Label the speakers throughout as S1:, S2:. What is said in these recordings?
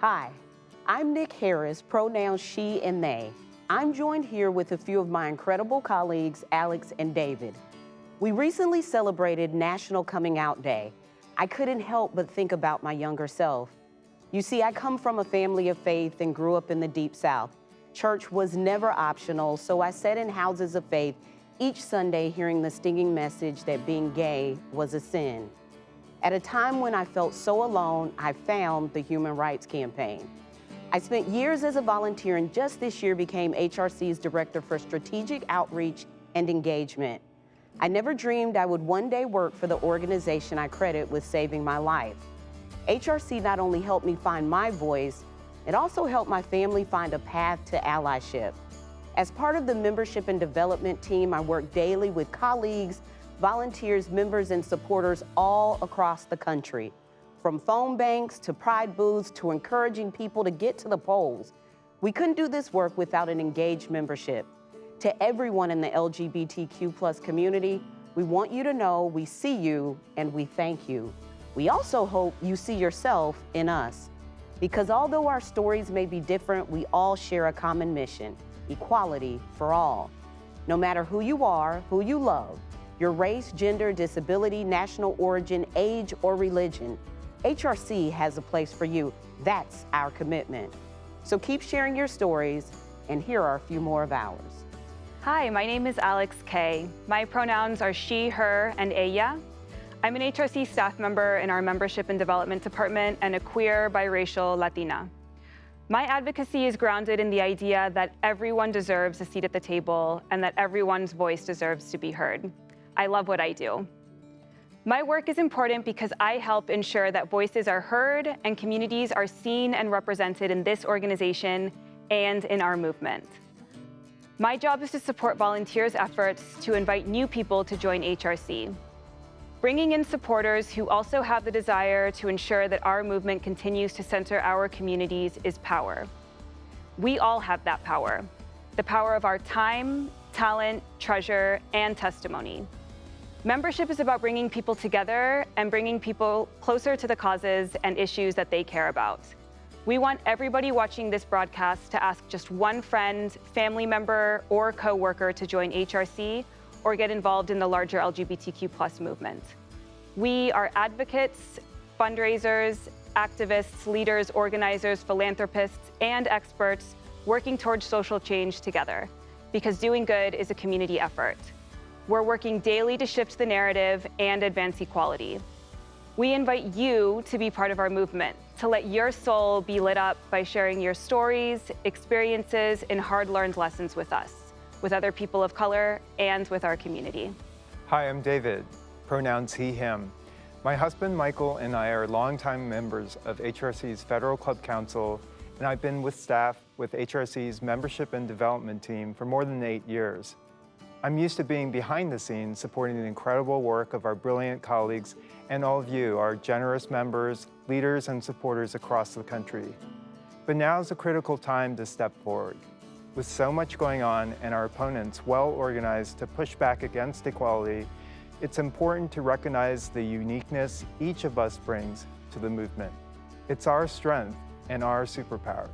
S1: Hi, I'm Nick Harris, pronouns she and they. I'm joined here with a few of my incredible colleagues, Alex and David. We recently celebrated National Coming Out Day. I couldn't help but think about my younger self. You see, I come from a family of faith and grew up in the Deep South. Church was never optional, so I sat in houses of faith each Sunday hearing the stinging message that being gay was a sin. At a time when I felt so alone, I found the Human Rights Campaign. I spent years as a volunteer and just this year became HRC's Director for Strategic Outreach and Engagement. I never dreamed I would one day work for the organization I credit with saving my life. HRC not only helped me find my voice, it also helped my family find a path to allyship. As part of the membership and development team, I work daily with colleagues, volunteers, members, and supporters all across the country. From phone banks to pride booths to encouraging people to get to the polls. We couldn't do this work without an engaged membership. To everyone in the LGBTQ+ community, we want you to know we see you and we thank you. We also hope you see yourself in us. Because although our stories may be different, we all share a common mission: equality for all. No matter who you are, who you love, your race, gender, disability, national origin, age, or religion, HRC has a place for you. That's our commitment. So keep sharing your stories, and here are a few more of ours.
S2: Hi, my name is Alex Kaye. My pronouns are she, her, and ella. I'm an HRC staff member in our Membership and Development Department and a queer, biracial Latina. My advocacy is grounded in the idea that everyone deserves a seat at the table and that everyone's voice deserves to be heard. I love what I do. My work is important because I help ensure that voices are heard and communities are seen and represented in this organization and in our movement. My job is to support volunteers' efforts to invite new people to join HRC, bringing in supporters who also have the desire to ensure that our movement continues to center our communities is power. We all have that power, the power of our time, talent, treasure, and testimony. Membership is about bringing people together and bringing people closer to the causes and issues that they care about. We want everybody watching this broadcast to ask just one friend, family member, or coworker to join HRC or get involved in the larger LGBTQ+ movement. We are advocates, fundraisers, activists, leaders, organizers, philanthropists, and experts working towards social change together, because doing good is a community effort. We're working daily to shift the narrative and advance equality. We invite you to be part of our movement, to let your soul be lit up by sharing your stories, experiences, and hard-learned lessons with us, with other people of color, and with our community.
S3: Hi, I'm David, pronouns he, him. My husband, Michael, and I are longtime members of HRC's Federal Club Council, and I've been with staff with HRC's Membership and Development team for more than 8 years. I'm used to being behind the scenes supporting the incredible work of our brilliant colleagues and all of you, our generous members, leaders, and supporters across the country. But now is a critical time to step forward. With so much going on and our opponents well organized to push back against equality, it's important to recognize the uniqueness each of us brings to the movement. It's our strength and our superpower.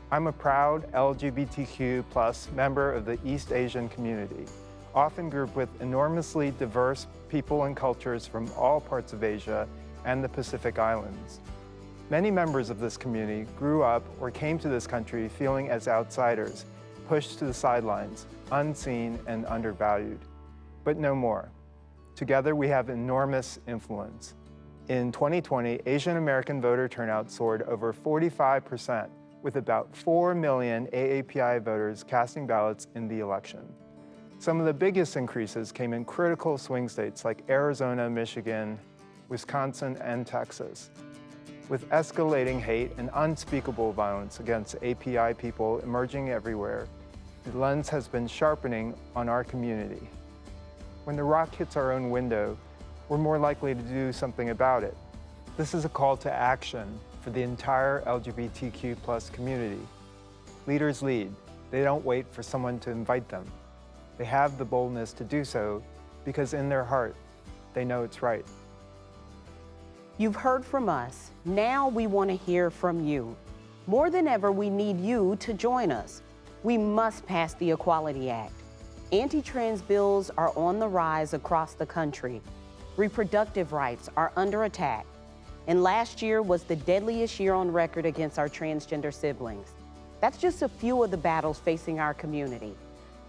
S3: I'm a proud LGBTQ+ member of the East Asian community, often grouped with enormously diverse people and cultures from all parts of Asia and the Pacific Islands. Many members of this community grew up or came to this country feeling as outsiders, pushed to the sidelines, unseen and undervalued. But no more. Together we have enormous influence. In 2020, Asian American voter turnout soared over 45%, with about 4 million AAPI voters casting ballots in the election. Some of the biggest increases came in critical swing states like Arizona, Michigan, Wisconsin, and Texas. With escalating hate and unspeakable violence against API people emerging everywhere, the lens has been sharpening on our community. When the rock hits our own window, we're more likely to do something about it. This is a call to action for the entire LGBTQ+ community. Leaders lead. They don't wait for someone to invite them. They have the boldness to do so because in their heart, they know it's right.
S1: You've heard from us. Now we want to hear from you. More than ever, we need you to join us. We must pass the Equality Act. Anti-trans bills are on the rise across the country. Reproductive rights are under attack. And last year was the deadliest year on record against our transgender siblings. That's just a few of the battles facing our community.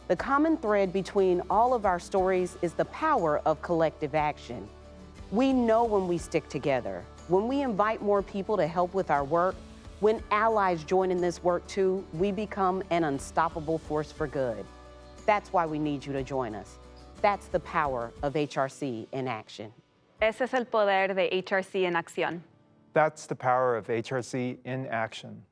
S1: The common thread between all of our stories is the power of collective action. We know when we stick together, when we invite more people to help with our work, when allies join in this work too, we become an unstoppable force for good. That's why we need you to join us. That's the power of HRC in action.
S2: Ese es el poder de HRC en acción.
S3: That's the power of HRC in action.